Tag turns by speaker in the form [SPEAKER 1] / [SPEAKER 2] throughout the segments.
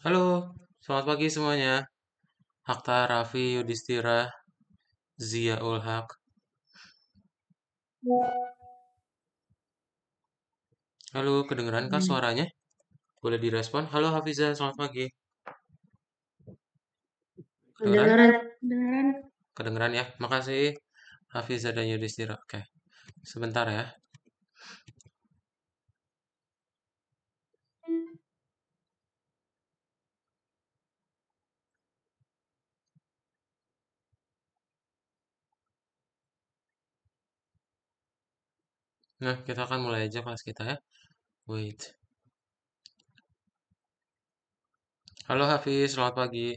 [SPEAKER 1] Halo, selamat pagi semuanya. Hakta, Raffi, Yudhistira, Zia ul Haq. Halo, kedengeran kah suaranya? Boleh direspon. Halo Hafiza, selamat pagi. Kedengeran?
[SPEAKER 2] Kedengaran, kedengaran.
[SPEAKER 1] Kedengeran ya. Makasih Hafiza dan Yudhistira. Oke, sebentar ya. Nah, kita akan mulai aja kelas kita ya. Wait. Halo Hafiz, selamat pagi.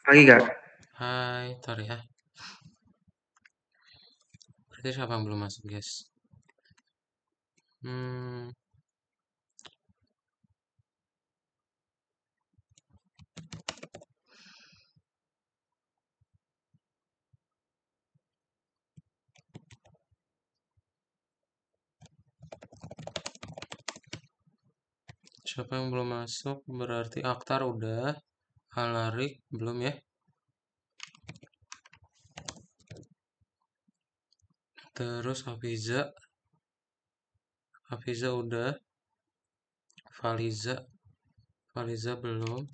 [SPEAKER 2] Pagi Kak.
[SPEAKER 1] Hai, ntar ya. Berarti siapa yang belum masuk, guys? Hmm, siapa yang belum masuk? Berarti Akhtar udah. Alarik belum ya? Terus Hafiza udah. Faliza, Faliza belum.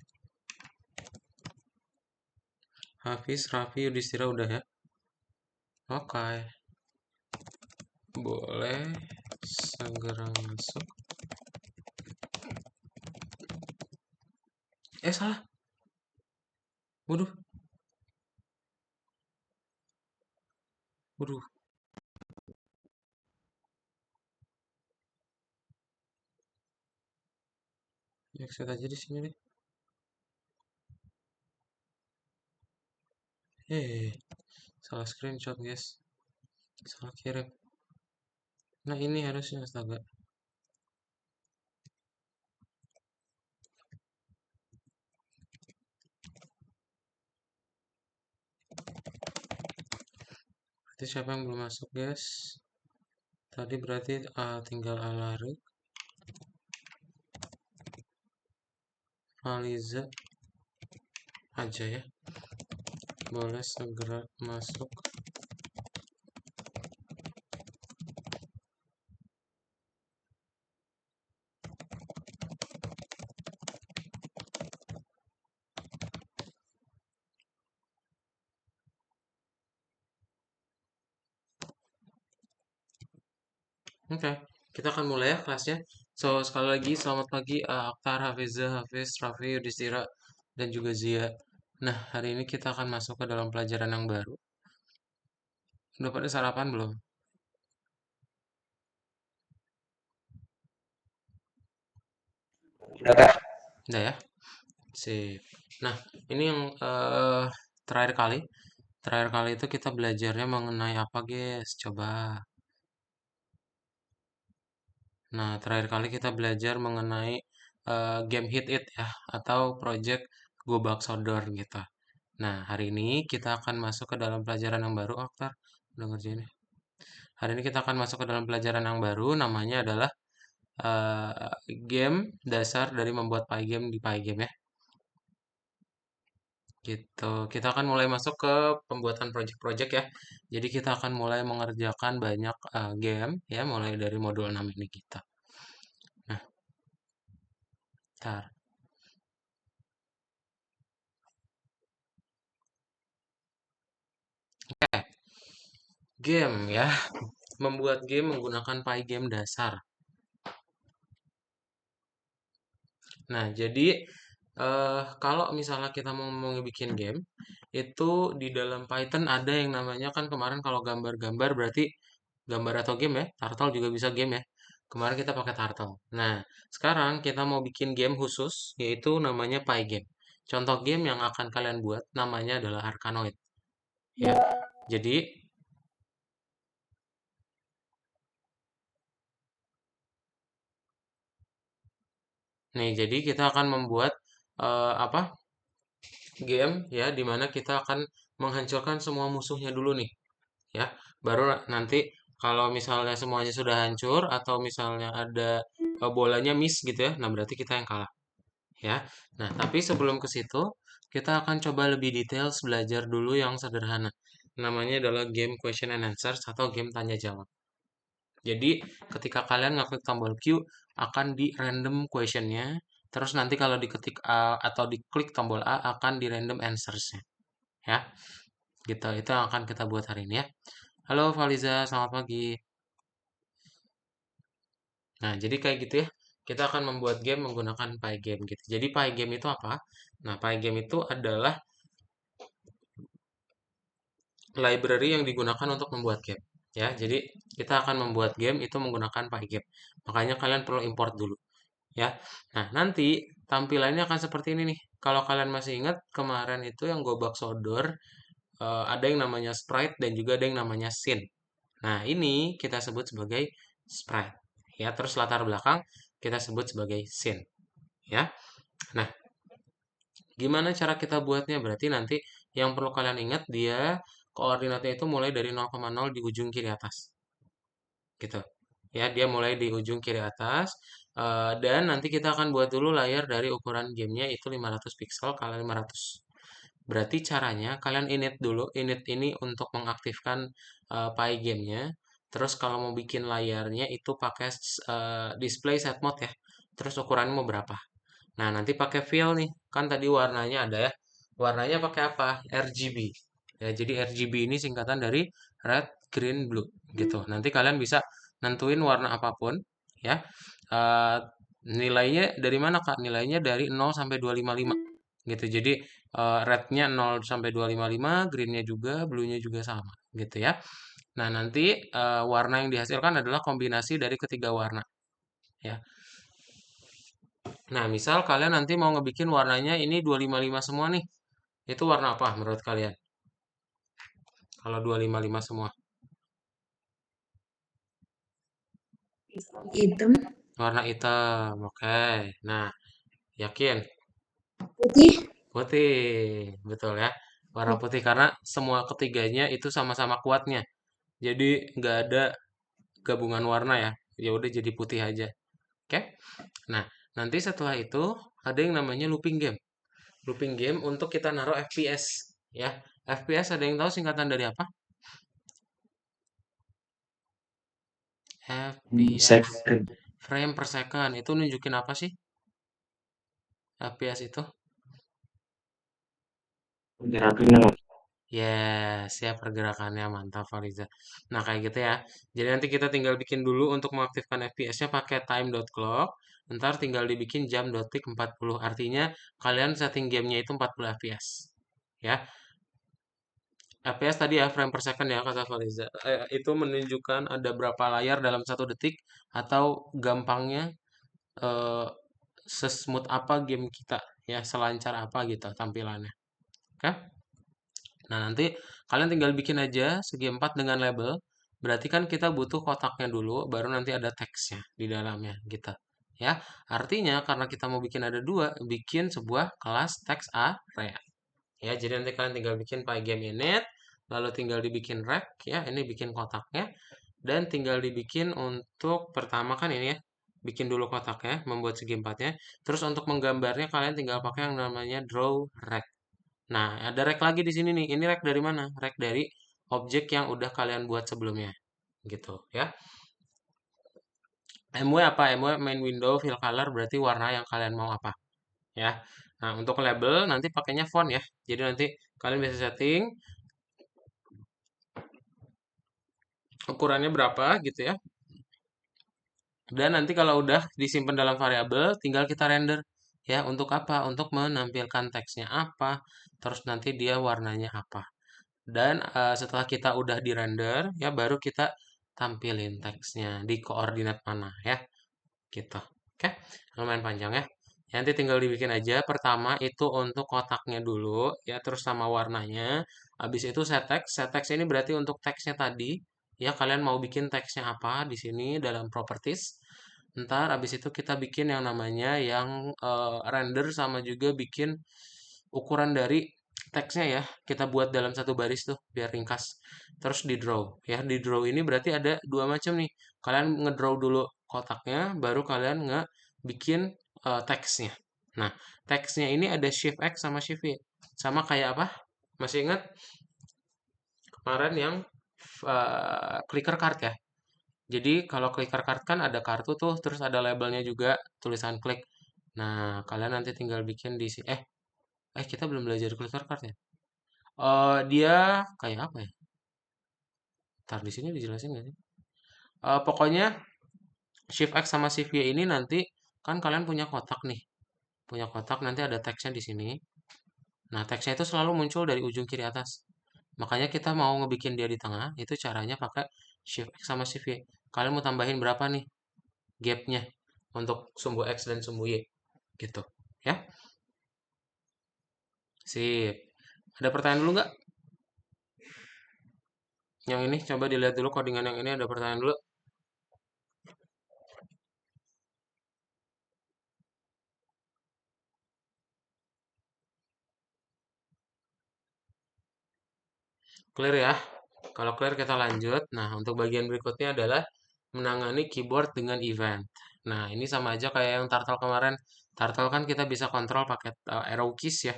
[SPEAKER 1] Hafiz, Raffi, Yudhistira udah ya? Oke, boleh segera masuk. Salah. Waduh, waduh. Exit aja di sini deh. Salah screenshot guys. Salah kirim. Nah ini harusnya astaga. Berarti siapa yang belum masuk guys? Tadi berarti tinggal Alari, Aliza aja ya. Boleh segera masuk. Oke, kita akan mulai ya kelasnya. So, sekali lagi selamat pagi Akhtar, Hafiza, Hafiz, Raffi, Yudhistira, dan juga Zia. Nah, hari ini kita akan masuk ke dalam pelajaran yang baru. Udah pada sarapan belum?
[SPEAKER 2] Udah Kak.
[SPEAKER 1] Udah ya? Sip. Nah, ini yang terakhir kali. Terakhir kali itu kita belajarnya mengenai apa, guys? Coba. Nah, terakhir kali kita belajar mengenai game Hit It ya, atau project Gobak Sodor gitu. Nah, hari ini kita akan masuk ke dalam pelajaran yang baru, Oktar. Udah ngerjain ya? Hari ini kita akan masuk ke dalam pelajaran yang baru, namanya adalah eh, game dasar dari membuat Pygame di Pygame ya. Gitu. Kita akan mulai masuk ke pembuatan project-project ya. Jadi kita akan mulai mengerjakan banyak game ya, mulai dari modul 6 ini kita. Nah, ntar. Oke, game ya. Membuat game menggunakan Pygame dasar. Nah, jadi kalau misalnya kita mau bikin game, itu di dalam Python ada yang namanya kan kemarin kalau gambar-gambar berarti gambar atau game ya, Turtle juga bisa game ya. Kemarin kita pakai Turtle. Nah, sekarang kita mau bikin game khusus, yaitu namanya Pygame. Contoh game yang akan kalian buat namanya adalah Arkanoid. Ya, jadi nih, jadi kita akan membuat apa game ya, dimana kita akan menghancurkan semua musuhnya dulu nih. Ya, baru nanti kalau misalnya semuanya sudah hancur atau misalnya ada bolanya miss gitu ya, nah berarti kita yang kalah ya. Nah, tapi sebelum ke situ, kita akan coba lebih detail belajar dulu yang sederhana. Namanya adalah game question and answers atau game tanya jawab. Jadi, ketika kalian ngeklik tombol Q, akan di random questionnya. Terus nanti kalau diketik A atau diklik tombol A, akan di random answersnya. Ya, gitu. Itu yang akan kita buat hari ini ya. Halo Faliza, selamat pagi. Nah, jadi kayak gitu ya. Kita akan membuat game menggunakan Pygame gitu. Jadi Pygame itu apa? Nah, Pygame itu adalah library yang digunakan untuk membuat game. Ya, jadi kita akan membuat game itu menggunakan Pygame. Makanya kalian perlu import dulu. Ya, nah nanti tampilannya akan seperti ini nih. Kalau kalian masih ingat kemarin itu yang Gobak Sodor, ada yang namanya sprite dan juga ada yang namanya scene. Nah, ini kita sebut sebagai sprite. Ya, terus latar belakang kita sebut sebagai scene. Ya, nah gimana cara kita buatnya? Berarti nanti yang perlu kalian ingat dia koordinatnya itu mulai dari 0,0 di ujung kiri atas. Gitu. Ya, dia mulai di ujung kiri atas. Dan nanti kita akan buat dulu layar dari ukuran gamenya itu 500 pixel kali 500. Berarti caranya kalian init dulu. Init ini untuk mengaktifkan Pygame-nya. Terus kalau mau bikin layarnya itu pakai display set mode ya. Terus ukurannya mau berapa? Nah, nanti pakai fill nih. Kan tadi warnanya ada ya. Warnanya pakai apa? RGB. Ya, jadi RGB ini singkatan dari red, green, blue gitu. Nanti kalian bisa nentuin warna apapun ya. Eh, Nilainya dari mana Kak? Nilainya dari 0 sampai 255 gitu. Jadi rednya 0 sampai 255, greennya juga, blue-nya juga sama gitu ya. Nah, nanti warna yang dihasilkan adalah kombinasi dari ketiga warna ya. Nah, misal kalian nanti mau ngebikin warnanya ini 255 semua nih. Itu warna apa menurut kalian? Kalau 255 semua.
[SPEAKER 2] Hitam,
[SPEAKER 1] Warna hitam. Oke. Nah, yakin?
[SPEAKER 2] putih,
[SPEAKER 1] Putih. Betul ya. Warna putih karena semua ketiganya itu sama-sama kuatnya. Jadi nggak ada gabungan warna ya. Ya udah jadi putih aja. Oke. Nah, nanti setelah itu ada yang namanya looping game. Looping game untuk kita naruh FPS ya. FPS ada yang tahu singkatan dari apa? FPS,
[SPEAKER 2] second,
[SPEAKER 1] frame per second. Itu nunjukin apa sih? FPS itu?
[SPEAKER 2] gerakan,
[SPEAKER 1] Yes, ya pergerakannya mantap Fariza. Nah, kayak gitu ya. Jadi nanti kita tinggal bikin dulu untuk mengaktifkan FPS-nya pakai time.clock. Ntar tinggal dibikin jam.tick 40. Artinya kalian setting gamenya itu 40 FPS. Ya, FPS tadi ya frame per second ya kata Fariza. Itu menunjukkan ada berapa layar dalam 1 detik atau gampangnya eh, sesmooth apa game kita ya, selancar apa gitu tampilannya. Oke? Nah, nanti kalian tinggal bikin aja segi empat dengan label. Berarti kan kita butuh kotaknya dulu, baru nanti ada teksnya di dalamnya, gitu. Ya, artinya karena kita mau bikin ada dua, bikin sebuah kelas teks area. Ya, jadi nanti kalian tinggal bikin pygame init, lalu tinggal dibikin rect, ya, ini bikin kotaknya, dan tinggal dibikin untuk pertama kan ini ya, bikin dulu kotaknya, membuat segi empatnya. Terus untuk menggambarnya kalian tinggal pakai yang namanya draw rect. Nah, ada rek lagi di sini nih. Ini rek dari mana? Rek dari objek yang udah kalian buat sebelumnya. Gitu ya. MW apa? MW main window fill color berarti warna yang kalian mau apa ya. Nah, untuk label nanti pakainya font ya. Jadi nanti kalian bisa setting ukurannya berapa gitu ya. Dan nanti kalau udah disimpan dalam variabel, tinggal kita render. Ya, untuk apa? Untuk menampilkan teksnya apa, terus nanti dia warnanya apa. Dan setelah kita udah di render, ya baru kita tampilin teksnya di koordinat mana ya, gitu. Oke, lumayan panjang ya. Nanti tinggal dibikin aja. Pertama itu untuk kotaknya dulu, ya terus sama warnanya. Habis itu set text. Set text ini berarti untuk teksnya tadi. Ya kalian mau bikin teksnya apa di sini dalam properties. Ntar habis itu kita bikin yang namanya yang render sama juga bikin ukuran dari teksnya ya. Kita buat dalam satu baris tuh biar ringkas. Terus di draw ya. Di draw ini berarti ada dua macam nih. Kalian ngedraw dulu kotaknya, baru kalian bikin teksnya. Nah, teksnya ini ada Shift X sama Shift Y. Sama kayak apa? Masih ingat kemarin yang clicker card ya? Jadi kalau clicker card kan ada kartu tuh, terus ada labelnya juga, tulisan klik. Nah, kalian nanti tinggal bikin di sini. Kita belum belajar clicker card ya? Dia kayak apa ya? Ntar di sini dijelasin nggak sih? Pokoknya Shift X sama Shift Y ini nanti kan kalian punya kotak nih. Punya kotak nanti ada teksnya di sini. Nah, teksnya itu selalu muncul dari ujung kiri atas. Makanya kita mau ngebikin dia di tengah, itu caranya pakai Shift X sama Shift Y. Kalian mau tambahin berapa nih gapnya untuk sumbu X dan sumbu Y gitu. Ya, sip. Ada pertanyaan dulu nggak? Yang ini coba dilihat dulu codingan yang ini ada pertanyaan dulu. Clear ya? Kalau clear kita lanjut. Nah, untuk bagian berikutnya adalah menangani keyboard dengan event. Nah, ini sama aja kayak yang turtle kemarin. Turtle kan kita bisa kontrol pakai arrow keys ya.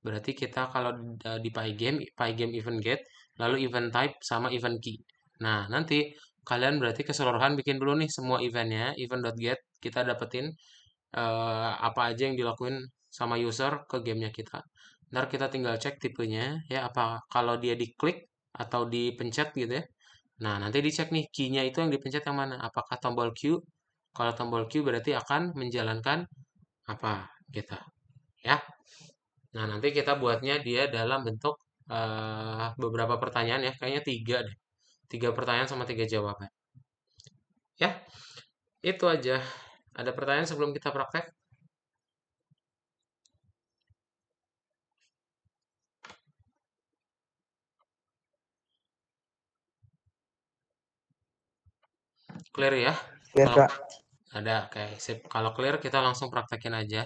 [SPEAKER 1] Berarti kita kalau di Pygame event get, lalu event type sama event key. Nah, nanti kalian berarti keseluruhan bikin dulu nih semua eventnya, event.get, kita dapetin apa aja yang dilakuin sama user ke gamenya kita. Ntar kita tinggal cek tipenya ya apa kalau dia diklik atau dipencet gitu ya. Nah, nanti dicek nih key-nya itu yang dipencet yang mana? Apakah tombol Q? Kalau tombol Q berarti akan menjalankan apa gitu ya. Nah, nanti kita buatnya dia dalam bentuk beberapa pertanyaan ya. Kayaknya tiga deh. Tiga pertanyaan sama tiga jawaban. Ya, itu aja. Ada pertanyaan sebelum kita praktek? Clear ya?
[SPEAKER 2] Ya
[SPEAKER 1] Kalau
[SPEAKER 2] Kak.
[SPEAKER 1] ada, oke, sip. Kalau clear kita langsung praktekin aja.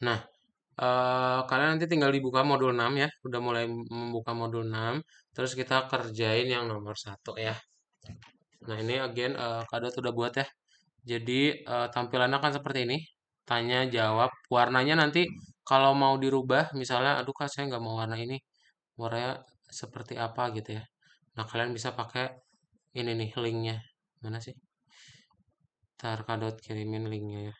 [SPEAKER 1] Nah, kalian nanti tinggal dibuka modul 6 ya. Udah mulai membuka modul 6. Terus kita kerjain yang nomor satu ya. Nah, ini again Kak udah buat ya. Jadi tampilannya kan seperti ini. Tanya, jawab. Warnanya nanti kalau mau dirubah, misalnya, aduh Kak saya nggak mau warna ini. Warnanya seperti apa gitu ya. Nah, kalian bisa pakai ini nih linknya. Mana sih? Ntar Kak kirimin linknya ya.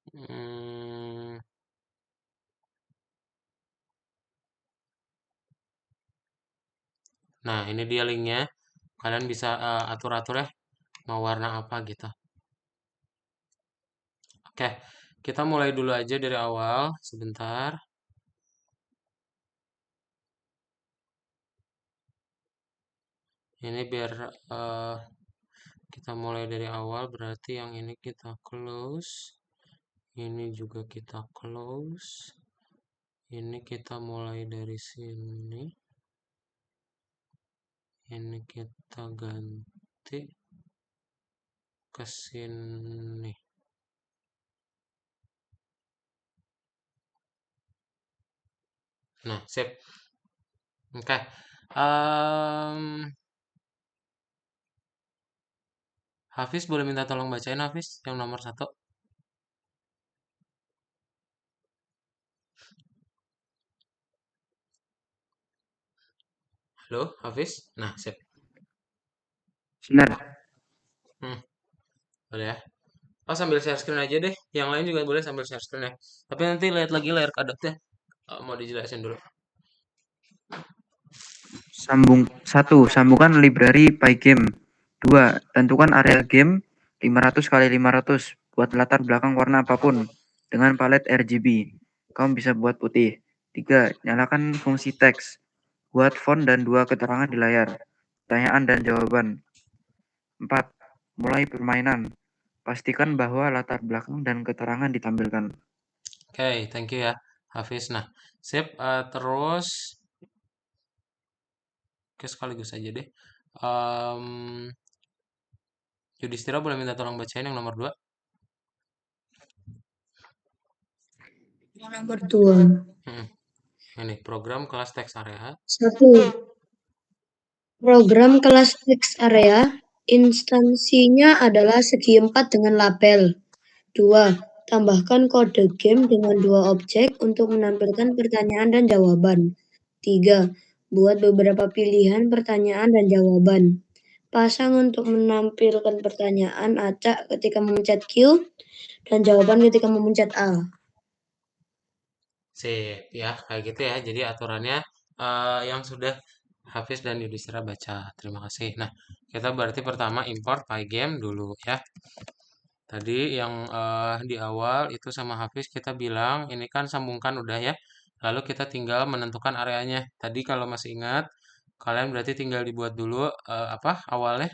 [SPEAKER 1] Hmm, nah, ini dia linknya. Kalian bisa atur-atur ya, mau warna apa gitu. Oke, kita mulai dulu aja dari awal. Sebentar. Ini biar kita mulai dari awal, berarti yang ini kita close. Ini juga kita close. Ini kita mulai dari sini. Ini kita ganti ke sini. Nah, sip. Oke. Em, Hafiz boleh minta tolong bacain Hafiz yang nomor satu. Halo, Hafiz. Nah, sip.
[SPEAKER 2] Sinar.
[SPEAKER 1] Hmm, boleh ya. Oh, sambil share screen aja deh. Yang lain juga boleh sambil share screen ya. Tapi nanti lihat lagi layar kadapnya. Mau dijelasin dulu.
[SPEAKER 2] Sambungkan library Pygame. 2. Tentukan area game 500 kali 500 buat latar belakang warna apapun dengan palet RGB. Kamu bisa buat putih. 3. Nyalakan fungsi teks. Buat font dan dua keterangan di layar. Pertanyaan dan jawaban. 4. Mulai permainan. Pastikan bahwa latar belakang dan keterangan ditampilkan.
[SPEAKER 1] Oke, thank you ya, Hafiz. Nah, sip. Terus, oke sekaligus aja deh. Em, Yudhistira boleh minta tolong bacain yang nomor 2.
[SPEAKER 3] Nomor 2.
[SPEAKER 1] Ini program kelas teks area.
[SPEAKER 3] 1. Program kelas teks area, instansinya adalah segi 4 dengan label. 2. Tambahkan kode game dengan 2 objek untuk menampilkan pertanyaan dan jawaban. 3. Buat beberapa pilihan pertanyaan dan jawaban. Pasang untuk menampilkan pertanyaan acak ketika memencet Q dan jawaban ketika memencet A.
[SPEAKER 1] Sip, ya kayak gitu ya. Jadi aturannya yang sudah Hafiz dan Yudhistira baca. Terima kasih. Nah, kita berarti pertama import Pygame dulu ya. Tadi yang di awal itu sama Hafiz kita bilang ini kan sambungkan udah ya. Lalu kita tinggal menentukan areanya. Tadi kalau masih ingat, kalian berarti tinggal dibuat dulu apa awalnya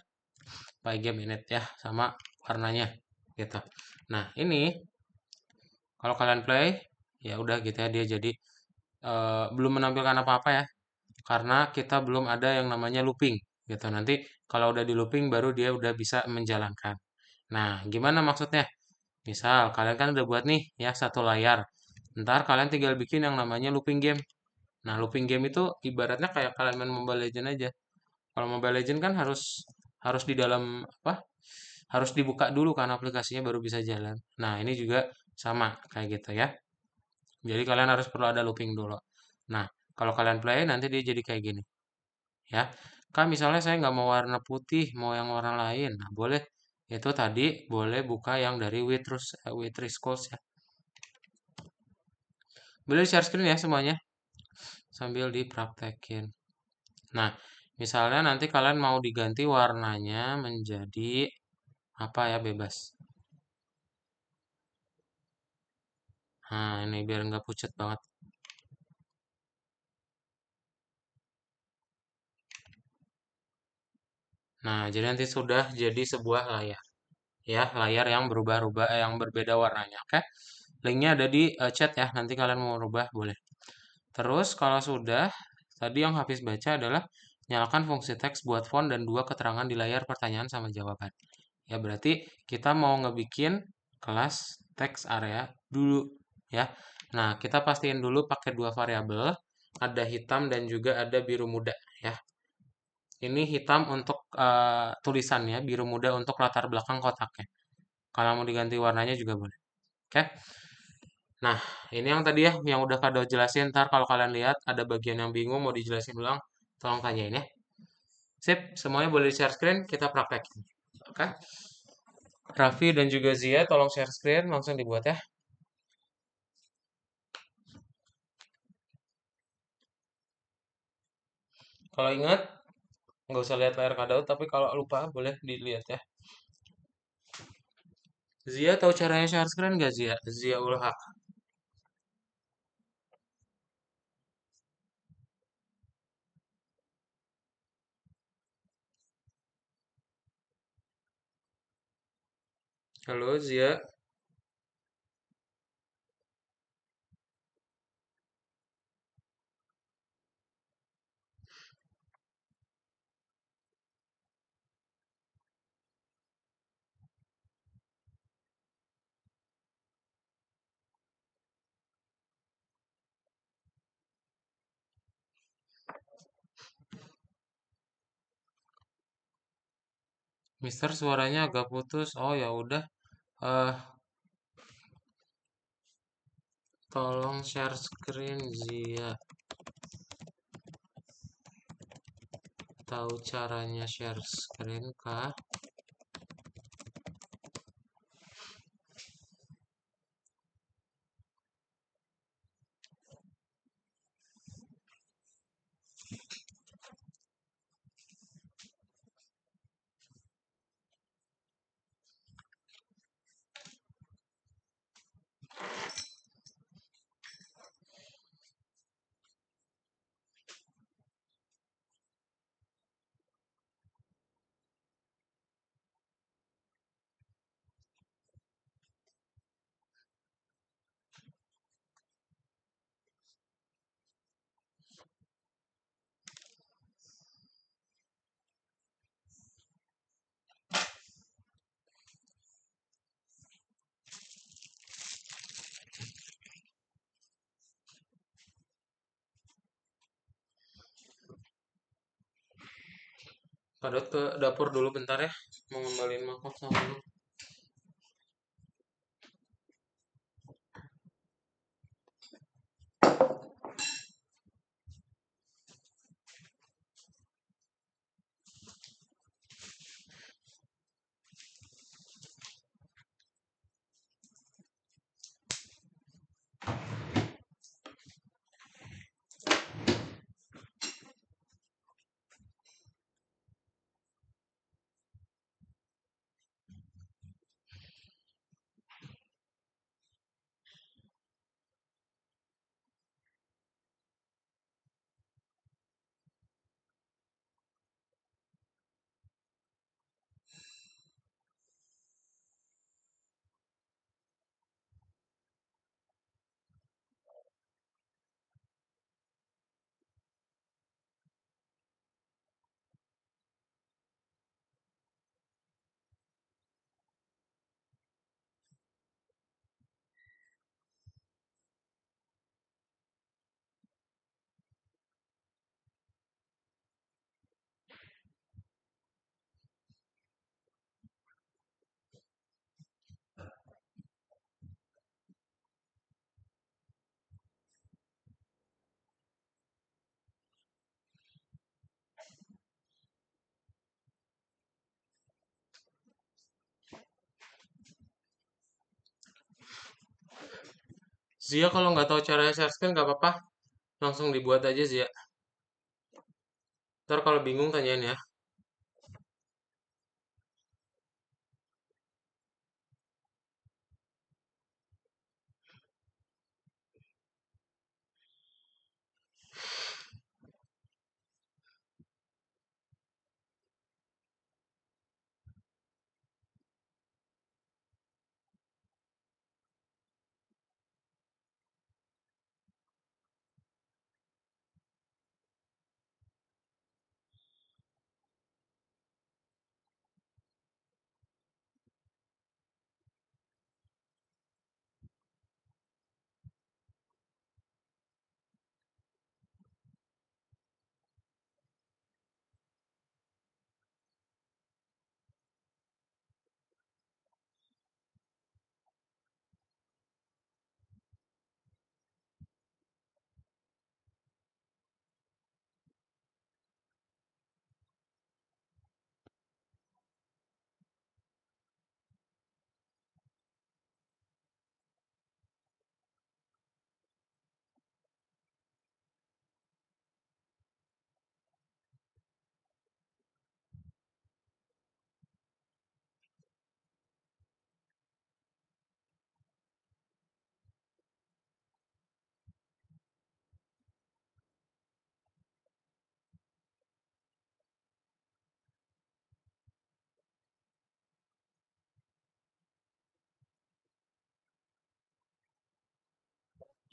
[SPEAKER 1] Pygame init ya sama warnanya gitu. Nah, ini kalau kalian play ya udah gitu ya dia jadi belum menampilkan apa-apa ya karena kita belum ada yang namanya looping gitu. Nanti kalau udah di looping baru dia udah bisa menjalankan. Nah, gimana maksudnya? Misal kalian kan udah buat nih ya satu layar. Ntar kalian tinggal bikin yang namanya looping game. Nah, looping game itu ibaratnya kayak kalian main Mobile Legends aja. Kalau Mobile Legends kan harus harus di dalam apa? Harus dibuka dulu kan aplikasinya baru bisa jalan. Nah, ini juga sama kayak gitu ya. Jadi kalian harus perlu ada looping dulu. Nah, kalau kalian play nanti dia jadi kayak gini ya. Kan misalnya saya nggak mau warna putih, mau yang warna lain. Nah, boleh. Itu tadi boleh buka yang dari Waitress Calls ya. Boleh di share screen ya semuanya sambil dipraktekin. Nah, misalnya nanti kalian mau diganti warnanya menjadi apa ya bebas. Nah, ini biar nggak pucat banget. Nah, jadi nanti sudah jadi sebuah layar. Ya, layar yang berubah-ubah, yang berbeda warnanya. Oke, linknya ada di chat ya. Nanti kalian mau rubah boleh. Terus kalau sudah, tadi yang habis baca adalah nyalakan fungsi teks buat font dan dua keterangan di layar pertanyaan sama jawaban. Ya, berarti kita mau ngebikin kelas teks area dulu ya. Nah, kita pastiin dulu pakai dua variabel, ada hitam dan juga ada biru muda ya. Ini hitam untuk tulisannya, biru muda untuk latar belakang kotaknya. Kalau mau diganti warnanya juga boleh. Oke. Nah, ini yang tadi ya, yang udah Kado jelasin. Ntar kalau kalian lihat ada bagian yang bingung mau dijelasin ulang, tolong tanyain ya. Sip, semuanya boleh di share screen, kita praktekin. Oke. Raffi dan juga Zia, tolong share screen, langsung dibuat ya. Kalau ingat, nggak usah lihat layar Kado, tapi kalau lupa boleh dilihat ya. Zia tahu caranya share screen nggak Zia? Zia ul Haq. Halo Zia. Mister suaranya agak putus. Oh ya udah. eh Tolong share screen Zia. Tahu caranya share screen kah? Kadot ke dapur dulu bentar ya. Mau ngembaliin mangkok sama lu. Zia kalau nggak tahu cara share screen nggak apa-apa. Langsung dibuat aja Zia. Ntar kalau bingung tanyain ya.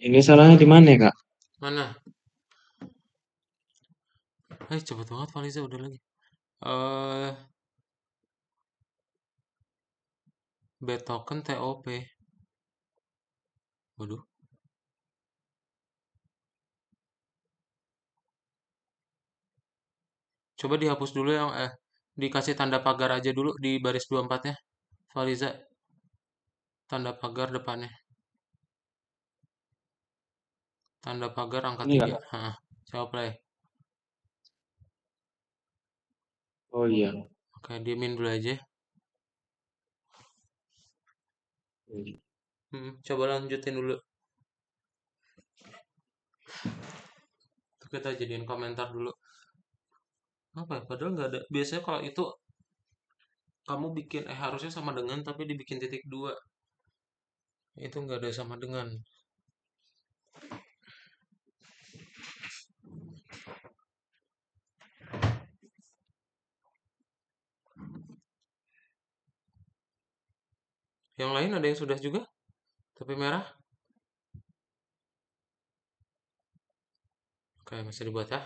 [SPEAKER 4] Ini salahnya di mana ya, Kak?
[SPEAKER 1] Mana? Cepet banget Faliza udah lagi. Eh, bet token TOP. Waduh. Coba dihapus dulu yang dikasih tanda pagar aja dulu di baris 24-nya. Faliza, tanda pagar depannya. Tanda pagar angka
[SPEAKER 4] Ini
[SPEAKER 1] 3.
[SPEAKER 4] Kak.
[SPEAKER 1] Heeh. Coba play.
[SPEAKER 4] Oh iya.
[SPEAKER 1] Oke, diemin dulu aja. Coba lanjutin dulu. Kita jadiin komentar dulu. Apa ya? Padahal nggak ada. Biasanya kalau itu kamu bikin harusnya sama dengan tapi dibikin titik dua. Itu nggak ada sama dengan. Yang lain ada yang sudah juga? Tapi merah? Oke, masih dibuat ya.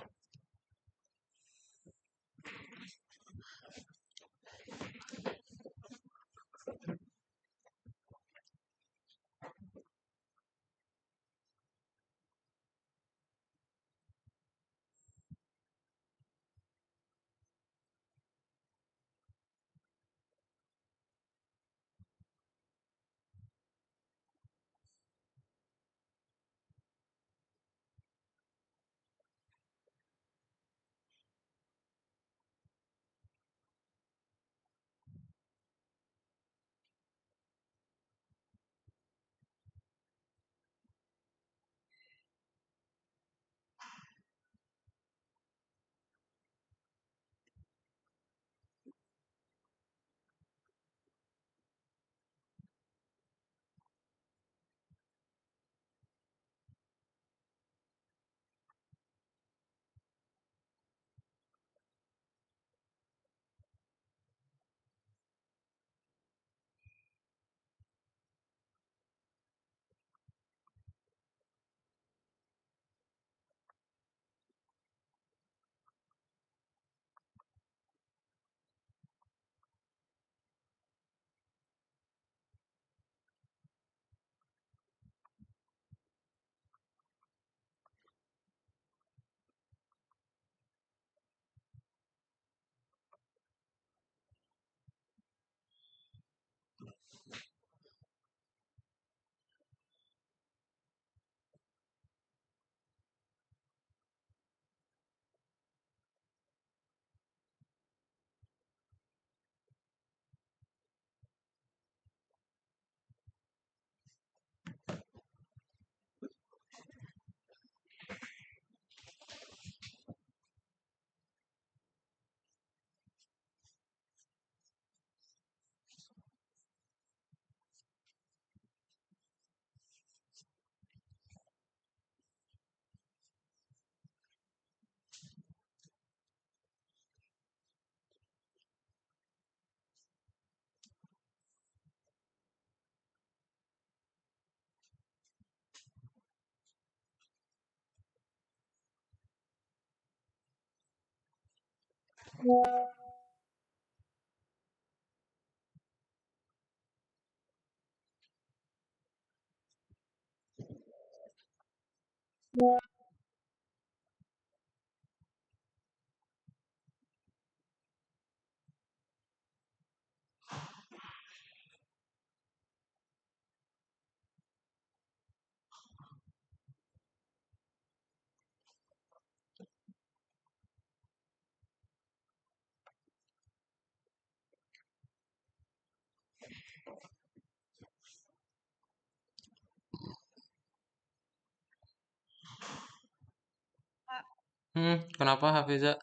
[SPEAKER 1] Kenapa Hafiza?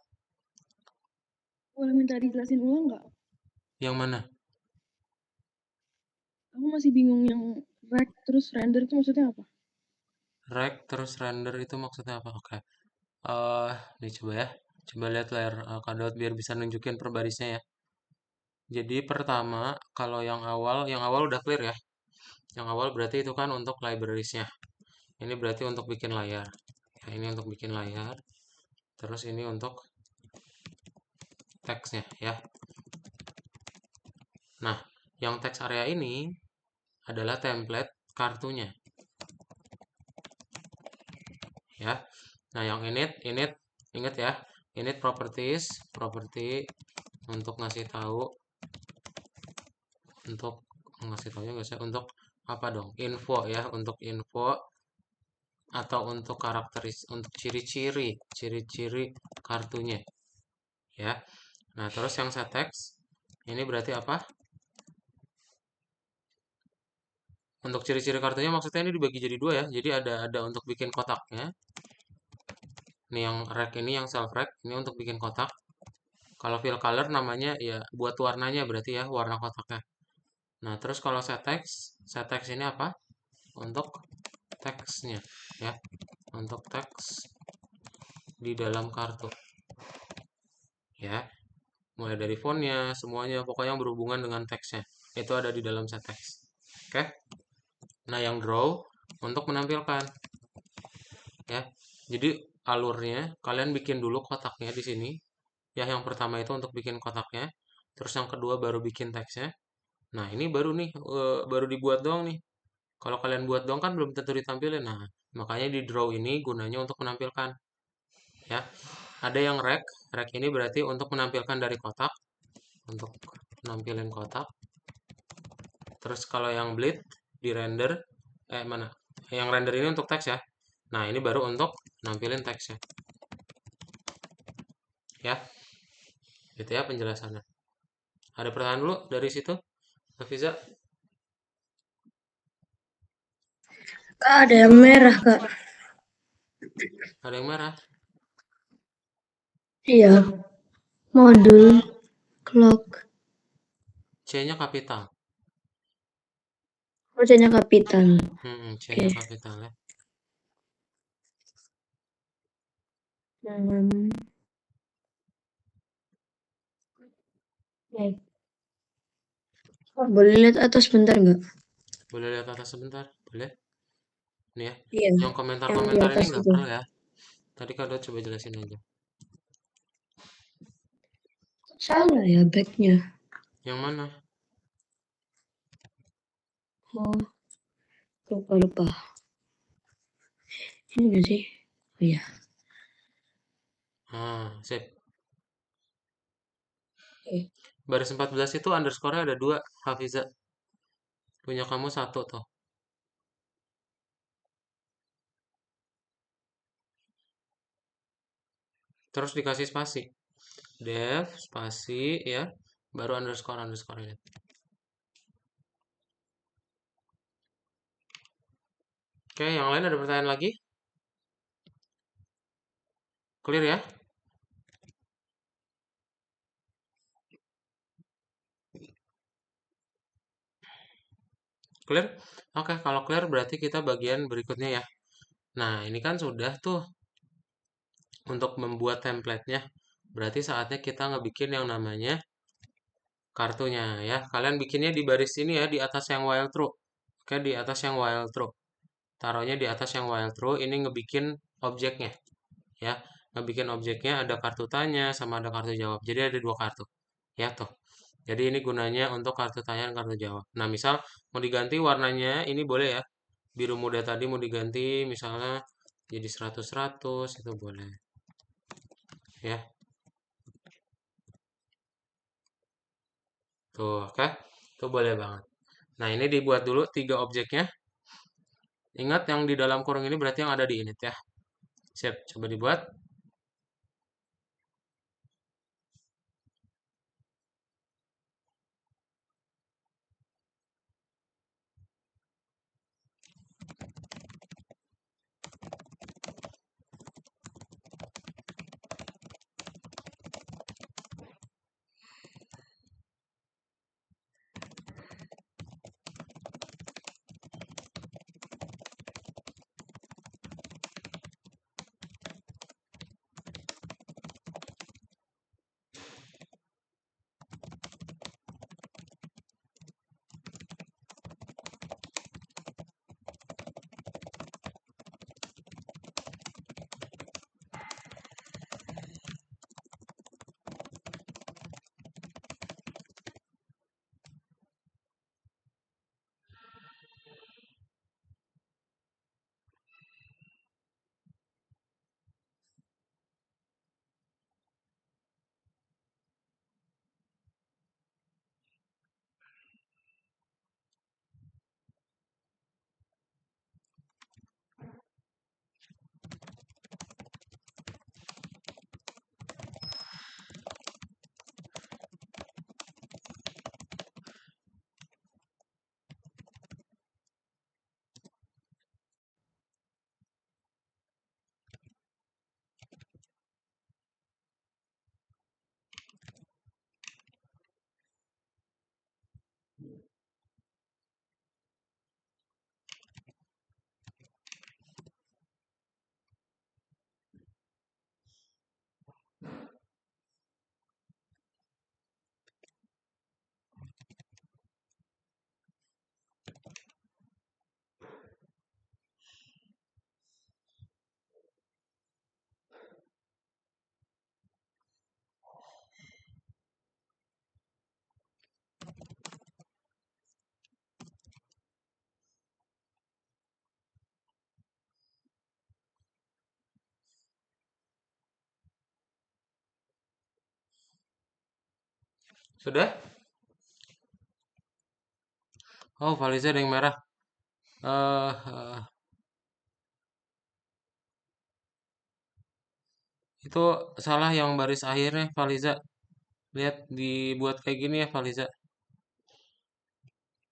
[SPEAKER 5] Boleh minta dijelasin ulang nggak?
[SPEAKER 1] Yang mana?
[SPEAKER 5] Aku masih bingung yang rec terus render itu maksudnya apa?
[SPEAKER 1] Rec terus render itu maksudnya apa? Oke. Nih coba ya. Coba lihat layar Kak Daud biar bisa nunjukin per barisnya ya. Jadi pertama, kalau yang awal udah clear ya. Yang awal berarti itu kan untuk librariesnya. Ini berarti untuk bikin layar. Ya, ini untuk bikin layar. Terus ini untuk teksnya ya. Nah, yang teks area ini adalah template kartunya ya. Nah, yang init ingat ya. Init properties, property untuk ngasih tahu guys ya, untuk apa dong? Info ya, untuk info atau untuk untuk ciri-ciri kartunya ya. Nah, terus yang set text ini berarti apa? Untuk ciri-ciri kartunya maksudnya ini dibagi jadi dua ya. Jadi ada untuk bikin kotaknya. Ini yang rec ini yang self rec, ini untuk bikin kotak. Kalau fill color namanya ya buat warnanya berarti ya, warna kotaknya. Nah, terus kalau set text ini apa? Untuk teksnya ya. Untuk teks di dalam kartu. Ya. Mulai dari fontnya, semuanya pokoknya yang berhubungan dengan teksnya. Itu ada di dalam set text. Oke? Nah, yang draw untuk menampilkan ya. Jadi alurnya kalian bikin dulu kotaknya di sini. Ya, yang pertama itu untuk bikin kotaknya, terus yang kedua baru bikin teksnya. Nah, ini baru nih baru dibuat doang nih. Kalau kalian buat doang kan belum tentu ditampilin. Nah, makanya di draw ini gunanya untuk menampilkan. Ya. Ada yang rec ini berarti untuk menampilkan dari kotak, untuk nampilin kotak. Terus kalau yang bleed di render mana? Yang render ini untuk teks ya. Nah, ini baru untuk nampilin teksnya. Ya. Gitu ya penjelasannya. Ada pertanyaan dulu dari situ? Hafiza?
[SPEAKER 3] Kak, ada yang merah, Kak.
[SPEAKER 1] Ada yang merah?
[SPEAKER 3] Iya. Modul clock.
[SPEAKER 1] C-nya kapital.
[SPEAKER 3] C-nya kapital.
[SPEAKER 1] C-nya kapital ya.
[SPEAKER 3] Baik. Boleh lihat atas sebentar nggak?
[SPEAKER 1] Boleh lihat atas sebentar? Boleh? Nih ya.
[SPEAKER 3] Iya.
[SPEAKER 1] Yang komentar-komentar
[SPEAKER 3] di
[SPEAKER 1] ini
[SPEAKER 3] atas
[SPEAKER 1] nggak
[SPEAKER 3] itu.
[SPEAKER 1] perlu ya. Tadi Kak Dot coba jelasin aja.
[SPEAKER 3] Salah ya backnya.
[SPEAKER 1] Yang mana?
[SPEAKER 3] Oh, lupa. Ini nggak sih? Oh iya.
[SPEAKER 1] Sip.
[SPEAKER 3] Oke.
[SPEAKER 1] Baris 14 itu underscore-nya ada 2, Hafiza. Punya kamu 1 tuh. Terus dikasih spasi. Def, spasi ya. Baru underscore ya. Oke, yang lain ada pertanyaan lagi? Clear ya? Clear? Oke, kalau clear berarti kita bagian berikutnya ya. Nah, ini kan sudah tuh untuk membuat template-nya. Berarti saatnya kita ngebikin yang namanya kartunya ya. Kalian bikinnya di baris ini ya, di atas yang while true. Oke, di atas yang while true. Taruhnya di atas yang while true, ini ngebikin objeknya. Ya. ngebikin objeknya ada kartu tanya sama ada kartu jawab. Jadi ada dua kartu. Ya toh. Jadi ini gunanya untuk kartu tanya dan kartu jawab. Nah, misal mau diganti warnanya ini boleh ya. Biru muda tadi mau diganti misalnya jadi 100-100 itu boleh. Ya. Tuh, oke. Tuh boleh banget. Nah, ini dibuat dulu tiga objeknya. Ingat yang di dalam kurung ini berarti yang ada di init ya. Siap, coba dibuat. Sudah? Oh, Valiza ada yang merah. eh itu salah yang baris akhirnya, Valiza. Lihat dibuat kayak gini ya, Valiza.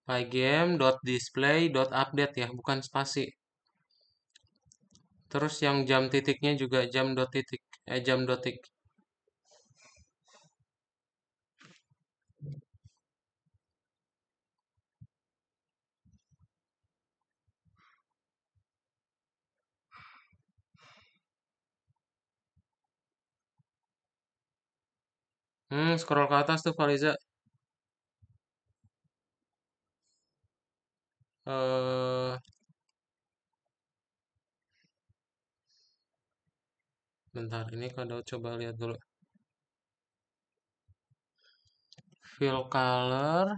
[SPEAKER 1] Pygame.display.update ya, bukan spasi. Terus yang jam titiknya juga jam dot titik, jam dotik. Scroll ke atas tuh, Faliza. Eh, bentar, ini kalau coba lihat dulu. Fill color.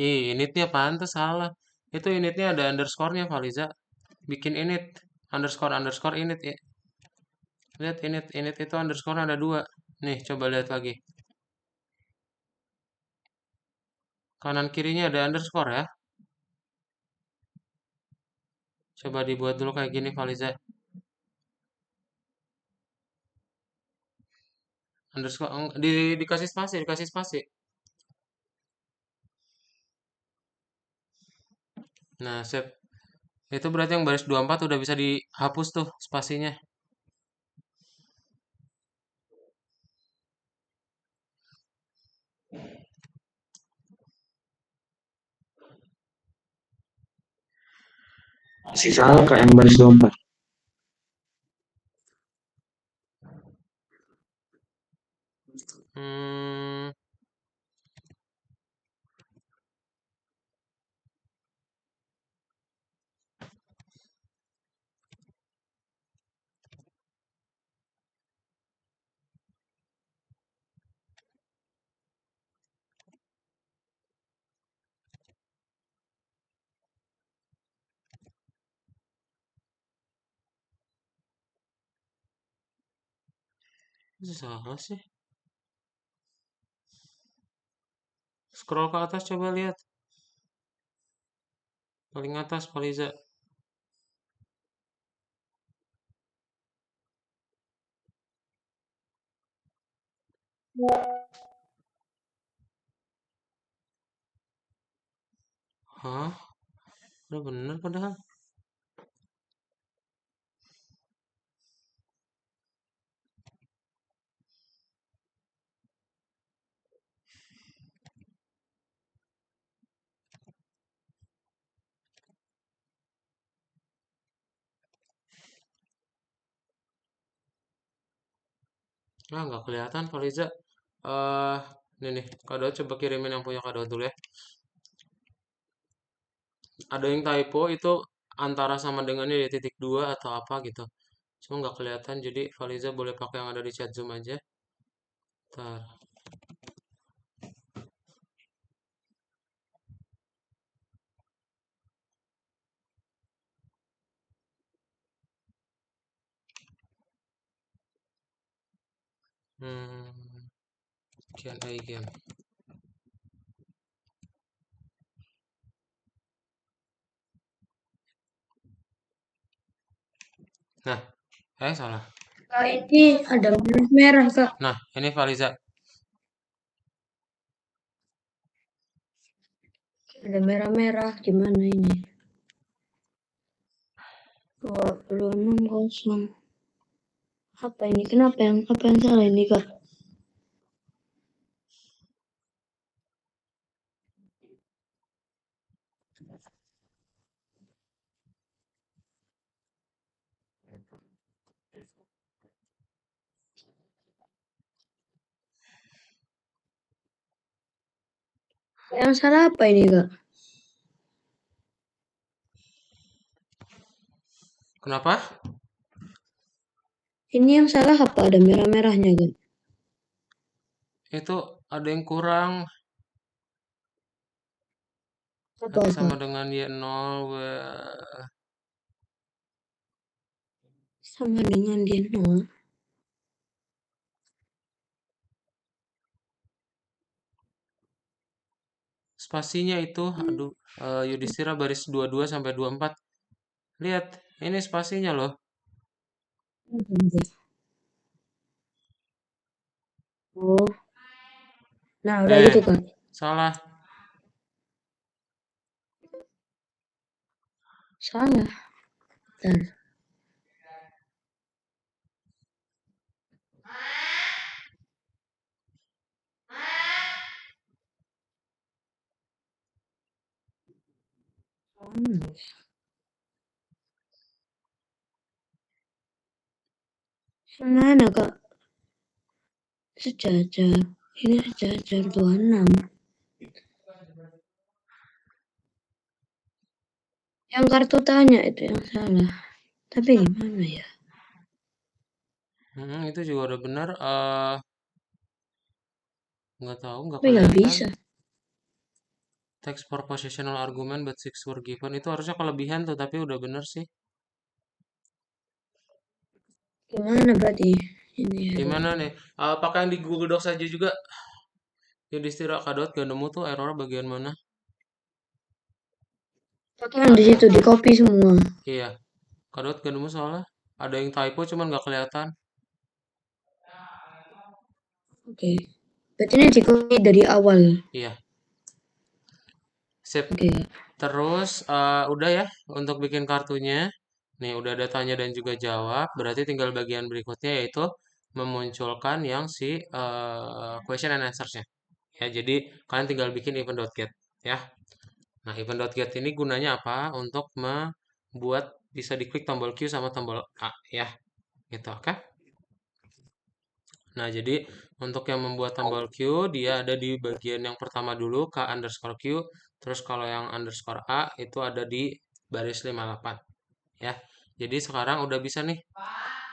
[SPEAKER 1] Ih, initnya pantas salah. Itu initnya ada underscore-nya, Faliza. Bikin init. Underscore, underscore init ya. Lihat init, init itu underscore ada dua. Nih, coba lihat lagi. Kanan kirinya ada underscore ya. Coba dibuat dulu kayak gini, Faliza. Underscore, dikasih spasi, dikasih spasi. Nah, sip. Itu berarti yang baris 24 udah bisa dihapus tuh spasinya.
[SPEAKER 4] Masih salah Kak yang baris 24.
[SPEAKER 1] Hmm, Salah sih. Scroll ke atas coba lihat. Paling atas, Faliza. Hah? Udah bener padahal. Ah, nggak kelihatan, Faliza. Eh, ini nih, Kado coba kirimin yang punya Kado dulu ya. Ada yang typo itu antara sama dengannya di titik dua atau apa gitu. Cuma nggak kelihatan, jadi Faliza boleh pakai yang ada di chat Zoom aja. Ntar. Hmm, Q&A game. Nah, salah.
[SPEAKER 3] Kak, ini ada merah, Kak.
[SPEAKER 1] Nah, ini Faliza.
[SPEAKER 3] Ada merah-merah. Gimana ini? 26 kosong. Apa ini? Apa yang salah ini, Kak? Yang salah apa ini, Kak?
[SPEAKER 1] Kenapa?
[SPEAKER 3] Ini yang salah apa? Ada merah-merahnya, Kak?
[SPEAKER 1] Itu ada yang kurang. X
[SPEAKER 3] Apa-apa?
[SPEAKER 1] sama dengan Y0.
[SPEAKER 3] Sama dengan dia 0.
[SPEAKER 1] Spasinya itu, aduh, Yudhistira baris 22 sampai 24. Lihat, ini spasinya loh.
[SPEAKER 3] Oh, nah udah gitu, Kak.
[SPEAKER 1] Salah.
[SPEAKER 3] Salah. Bentar. Yang mana, Kak? Sejajar. Ini sejajar 26. Yang kartu tanya itu yang salah. Tapi gimana ya?
[SPEAKER 1] Itu juga udah benar. Nggak tahu, nggak
[SPEAKER 3] Tapi nggak
[SPEAKER 1] kelihatan.
[SPEAKER 3] bisa.
[SPEAKER 1] Text for positional argument but six were given. Itu harusnya kelebihan tuh, tapi udah bener sih.
[SPEAKER 3] Gimana berarti? Ini ya.
[SPEAKER 1] Gimana nih? Pakai yang di Google Docs aja juga. Yudhistira Kadot gak nemu tuh error bagian mana?
[SPEAKER 3] Kan di situ di copy semua.
[SPEAKER 1] Iya. Kadot gak nemu soalnya. Ada yang typo cuman nggak kelihatan.
[SPEAKER 3] Oke. Berarti ini di copy dari awal.
[SPEAKER 1] Iya. Sip.
[SPEAKER 3] Oke.
[SPEAKER 1] Terus udah ya untuk bikin kartunya. Nih udah datanya dan juga jawab. Berarti tinggal bagian berikutnya yaitu memunculkan yang si question and answers-nya. Ya, jadi kalian tinggal bikin event.get ya. Nah, event.get ini gunanya apa? Untuk membuat bisa diklik tombol Q sama tombol A ya. Gitu, oke? Nah, jadi untuk yang membuat tombol Q, dia ada di bagian yang pertama dulu, K underscore Q. Terus kalau yang underscore A, itu ada di baris 58. Ya, jadi sekarang udah bisa nih.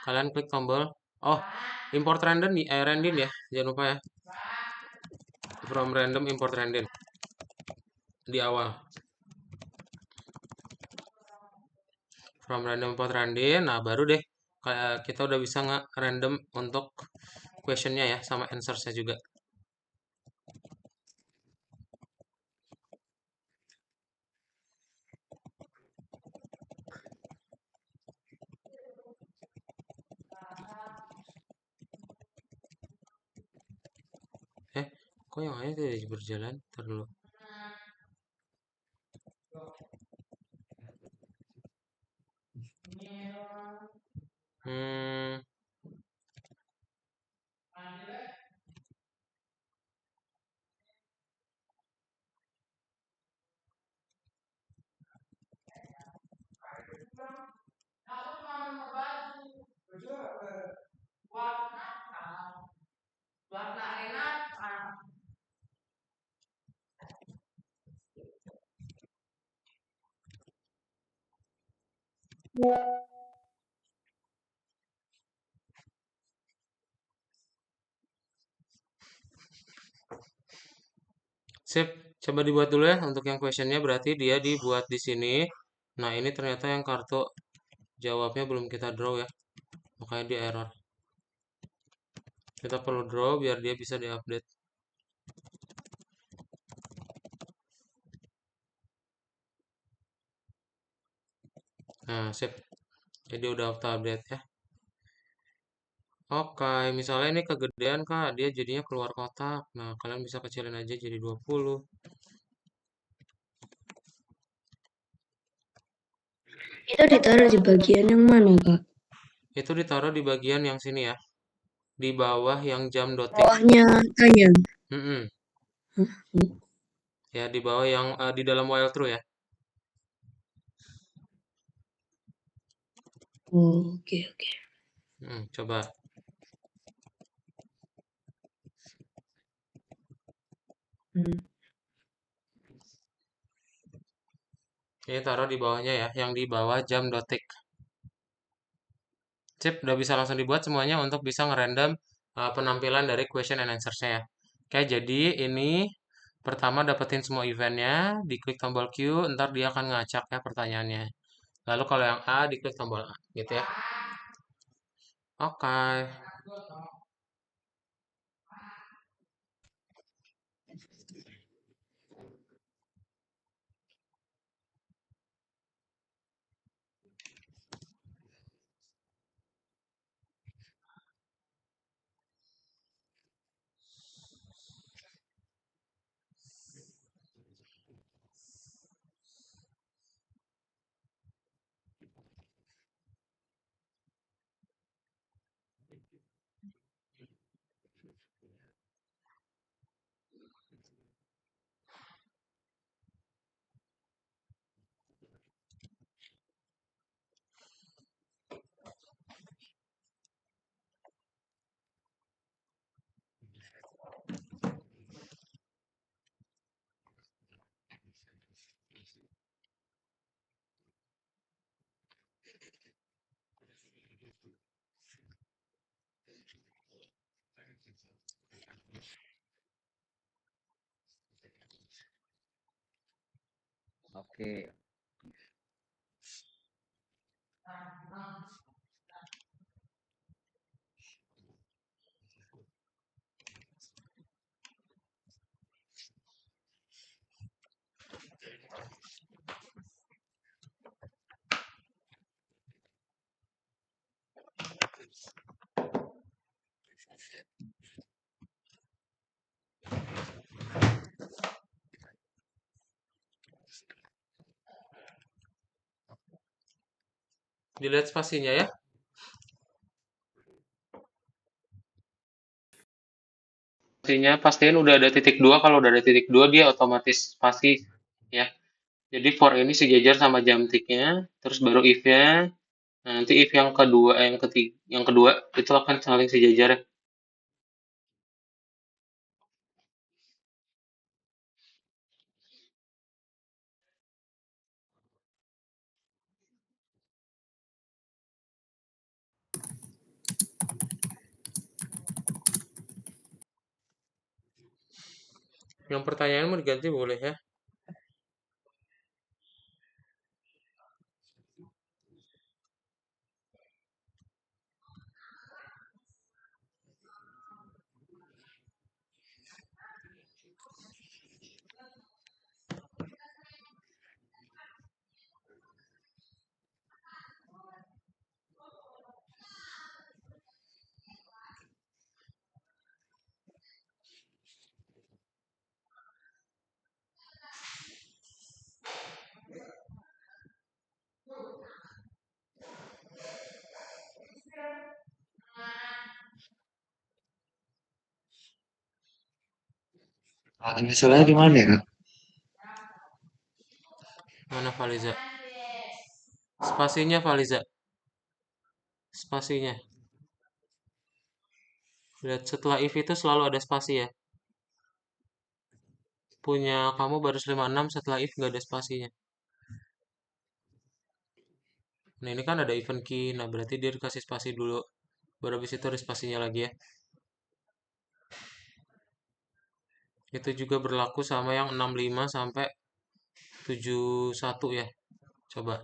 [SPEAKER 1] Kalian klik tombol. Oh, import random, random ya. Jangan lupa ya. From random import random. Di awal. From random import random. Nah, baru deh. Kayak kita udah bisa nge-random untuk questionnya ya, sama answersnya juga. Kok yang lain tidak berjalan? Terlalu. Hmm, sip, coba dibuat dulu ya untuk yang questionnya berarti dia dibuat di sini. Nah, ini ternyata yang kartu jawabnya belum kita draw ya, makanya dia error. Kita perlu draw biar dia bisa diupdate. Nah, sip. Jadi udah auto update ya. Oke, misalnya ini kegedean Kak, dia jadinya keluar kotak. Nah, kalian bisa kecilin aja jadi 20.
[SPEAKER 3] Itu ditaruh di bagian yang mana, Kak?
[SPEAKER 1] Itu ditaruh di bagian yang sini ya, di bawah yang jam dotik.
[SPEAKER 3] Bawahnya tanya.
[SPEAKER 1] Mm-mm.
[SPEAKER 3] Hah?
[SPEAKER 1] Ya, di bawah yang di dalam while true ya.
[SPEAKER 3] Oh, oke, oke.
[SPEAKER 1] Coba.
[SPEAKER 3] Hmm.
[SPEAKER 1] Ini taruh di bawahnya ya, yang di bawah jam dotik. Sip, udah bisa langsung dibuat semuanya untuk bisa ngerandom penampilan dari question and answer-nya ya. Oke, jadi ini pertama dapetin semua eventnya, diklik tombol Q, ntar dia akan ngacak ya pertanyaannya. Lalu kalau yang A, diklik tombol A, gitu ya. Oke.
[SPEAKER 2] Oke.
[SPEAKER 1] Dilihat spasinya ya. Spasinya pastiin udah ada titik dua. Kalau udah ada titik dua dia otomatis spasi ya. Jadi for ini sejajar sama jam tiknya, terus baru if-nya. Nah, nanti if yang kedua, yang ketiga, yang kedua itu akan saling sejajar ya. Yang pertanyaan mau diganti boleh ya.
[SPEAKER 4] Masalahnya di mana ya, Kak?
[SPEAKER 1] Mana Faliza? Spasinya Faliza. Spasinya. Lihat setelah if itu selalu ada spasi ya. Punya kamu baris 56 setelah if nggak ada spasinya. Nah ini kan ada event key. Nah berarti dia dikasih spasi dulu. Baru habis itu ada spasinya lagi ya. Itu juga berlaku sama yang 65 sampai 71 ya. Coba.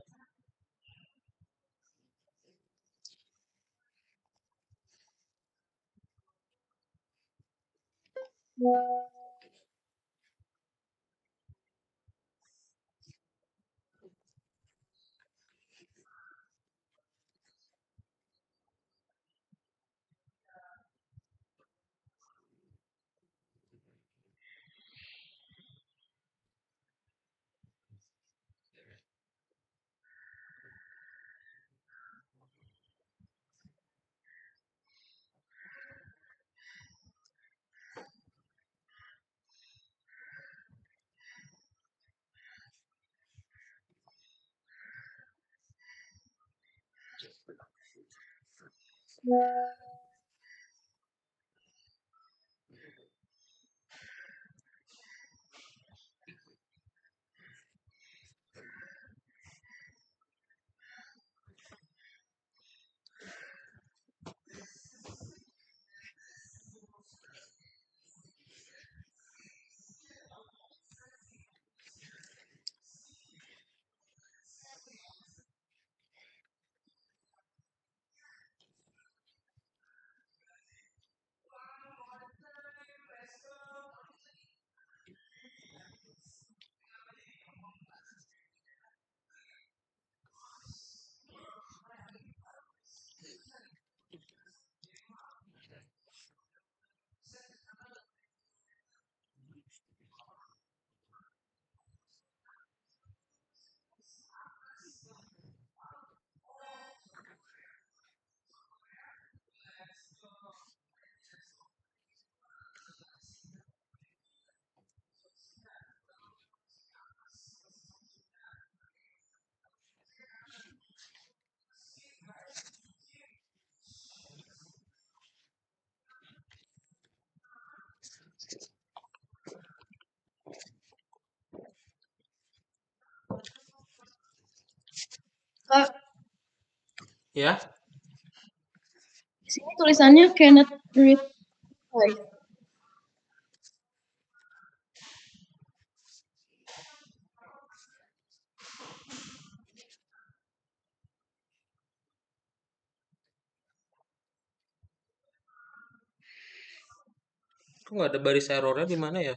[SPEAKER 5] Kak,
[SPEAKER 1] Ya.
[SPEAKER 5] di sini tulisannya cannot read right.
[SPEAKER 1] Kok nggak ada baris errornya di mana ya?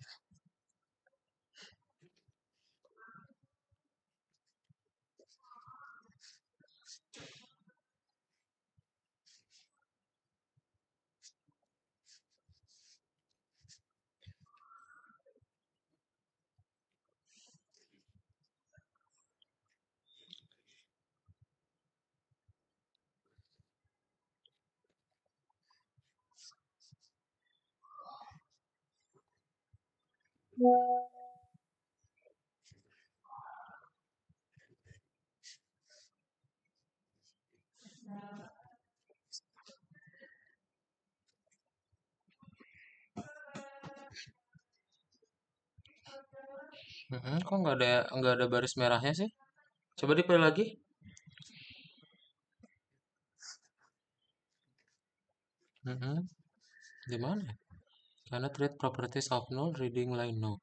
[SPEAKER 1] Kok nggak ada baris merahnya sih? Coba dipilih lagi. Di mana ya? Cannot read properties of null reading line no.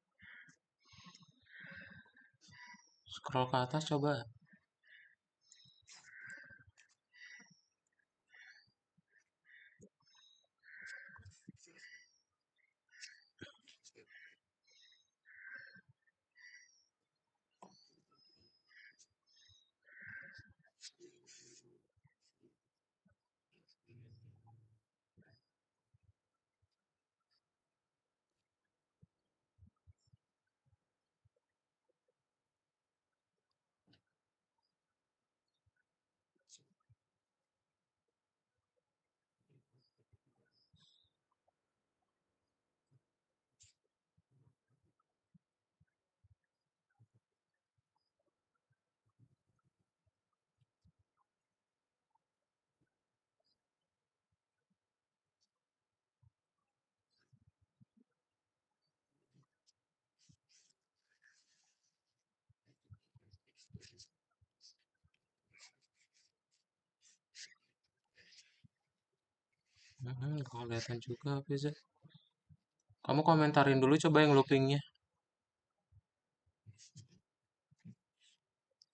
[SPEAKER 1] Scroll ke atas coba. Nggak kelihatan juga Hafiza. Kamu komentarin dulu coba yang loopingnya.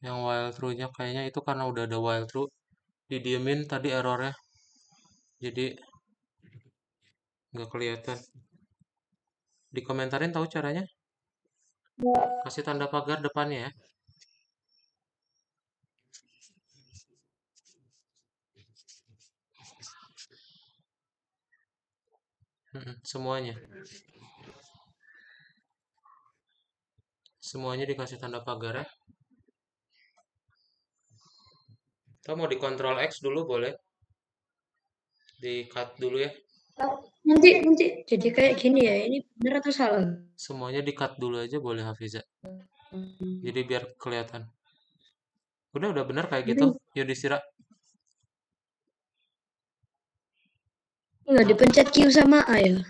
[SPEAKER 1] Yang while true-nya kayaknya itu karena udah ada while true. Didiemin tadi errornya. Jadi nggak kelihatan. Dikomentarin tahu caranya? Kasih tanda pagar depannya ya. Semuanya. Semuanya dikasih tanda pagar ya. Kita mau dikontrol X dulu boleh. Di cut dulu ya.
[SPEAKER 3] Nanti jadi kayak gini ya. Ini benar atau salah?
[SPEAKER 1] Semuanya di cut dulu aja boleh Hafiza. Jadi biar kelihatan. Udah bener kayak gitu. Yudhistira.
[SPEAKER 3] Nggak dipencet Q sama A ya?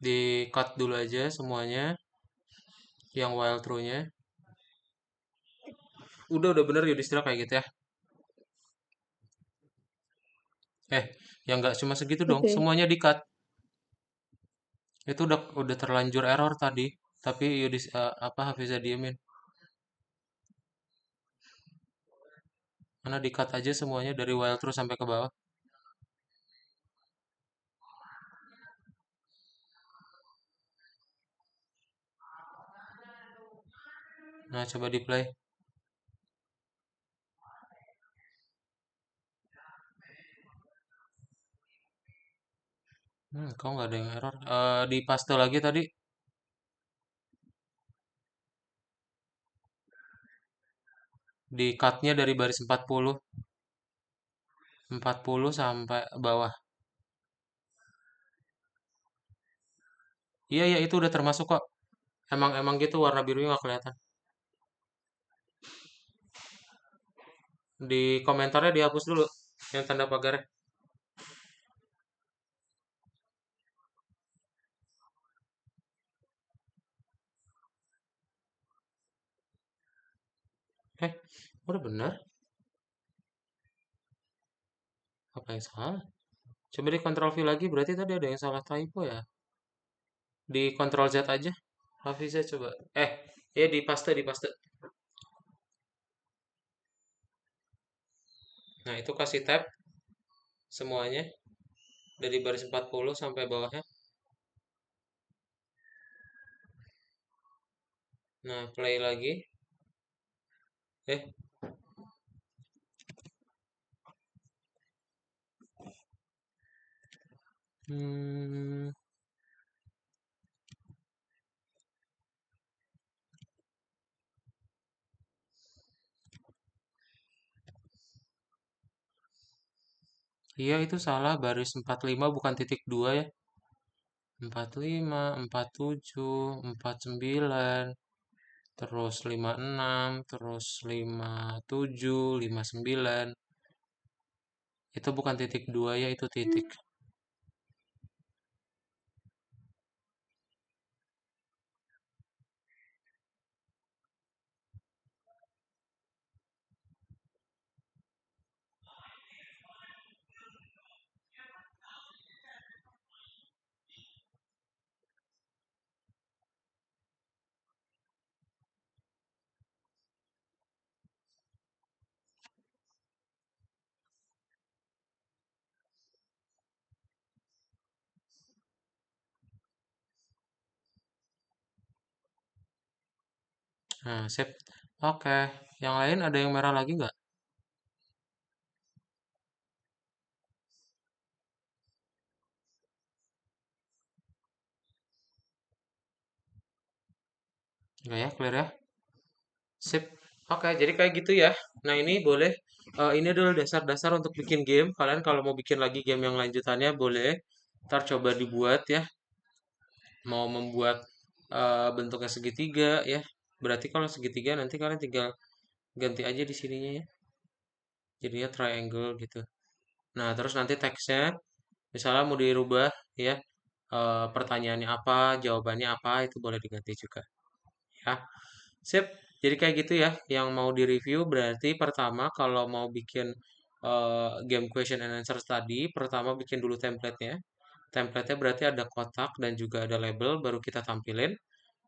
[SPEAKER 1] Di cut dulu aja semuanya. Yang while true-nya. Udah bener Yudhistira kayak gitu ya. Yang nggak cuma segitu dong.
[SPEAKER 3] Oke.
[SPEAKER 1] Semuanya di cut. Itu udah terlanjur error tadi. Tapi apa Hafiza diemin. Karena di cut aja semuanya dari while true sampai ke bawah. Nah, coba di play. Kok nggak ada yang error? Di paste lagi tadi. Di cut-nya dari baris 40. 40 sampai bawah. Iya, itu udah termasuk kok. Emang gitu warna birunya nggak kelihatan. Di komentarnya dihapus dulu yang tanda pagarnya. Eh, udah benar. Apa yang salah? Coba di Ctrl V lagi, berarti tadi ada yang salah typo ya. Di Ctrl Z aja. Hafiza coba. Ya di paste. Nah, itu kasih tab semuanya dari baris 40 sampai bawahnya. Nah, play lagi. Eh, hmm, iya itu salah baris 45 bukan titik 2 ya. 45, 47, 49, terus 56, terus 57, 59. Itu bukan titik 2 ya, itu titik. Nah, sip. Oke, yang lain ada yang merah lagi nggak? Nggak ya, clear ya? Sip. Oke, jadi kayak gitu ya. Nah, ini boleh. Ini adalah dasar-dasar untuk bikin game. Kalian kalau mau bikin lagi game yang lanjutannya boleh. Ntar coba dibuat ya. Mau membuat bentuknya segitiga ya. Berarti kalau segitiga nanti kalian tinggal ganti aja di sininya ya. Jadinya triangle gitu. Nah, terus nanti teksnya misalnya mau dirubah ya. Pertanyaannya apa, jawabannya apa, itu boleh diganti juga. ya. Sip. Jadi kayak gitu ya yang mau direview. Berarti pertama kalau mau bikin game question and answer tadi, pertama bikin dulu template-nya. Template-nya berarti ada kotak dan juga ada label baru kita tampilin.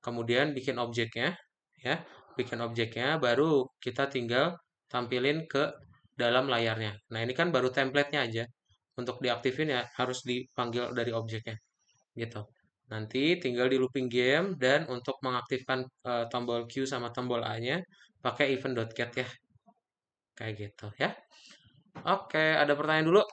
[SPEAKER 1] Kemudian bikin objeknya ya. Bikin objeknya baru kita tinggal tampilin ke dalam layarnya. Nah, ini kan baru template-nya aja. Untuk diaktifin ya harus dipanggil dari objeknya gitu. Nanti tinggal di looping game dan untuk mengaktifkan tombol Q sama tombol A-nya pakai event.get ya. Kayak gitu ya. Oke, ada pertanyaan dulu?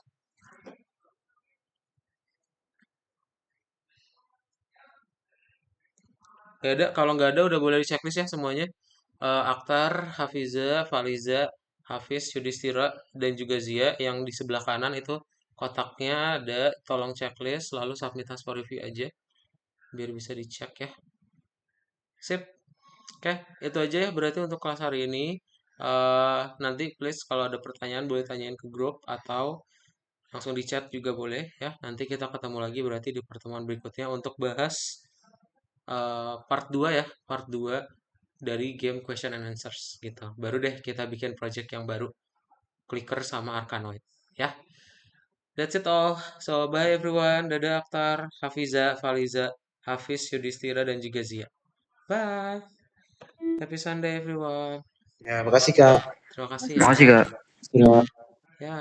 [SPEAKER 1] Gak ada, kalau nggak ada udah boleh di checklist ya semuanya. Akhtar, Hafiza, Faliza, Hafiz, Yudhistira, dan juga Zia yang di sebelah kanan itu kotaknya ada, tolong checklist, lalu submit as for review aja, biar bisa dicek ya. Sip, oke, itu aja ya berarti untuk kelas hari ini. Nanti please kalau ada pertanyaan boleh tanyain ke grup atau langsung di chat juga boleh ya. Nanti kita ketemu lagi berarti di pertemuan berikutnya untuk bahas part 2 ya, part 2 dari game question and answers gitu. Baru deh kita bikin project yang baru, Clicker sama Arkanoid ya. That's it all. So bye everyone. Dadah Akhtar, Hafiza, Faliza, Hafiz, Yudhistira dan juga Zia. Bye. Happy Sunday everyone.
[SPEAKER 4] Ya, makasih Kak.
[SPEAKER 1] Terima kasih
[SPEAKER 2] Terima
[SPEAKER 1] ya.
[SPEAKER 2] kasih, Kak.
[SPEAKER 4] Ya.
[SPEAKER 1] Ya.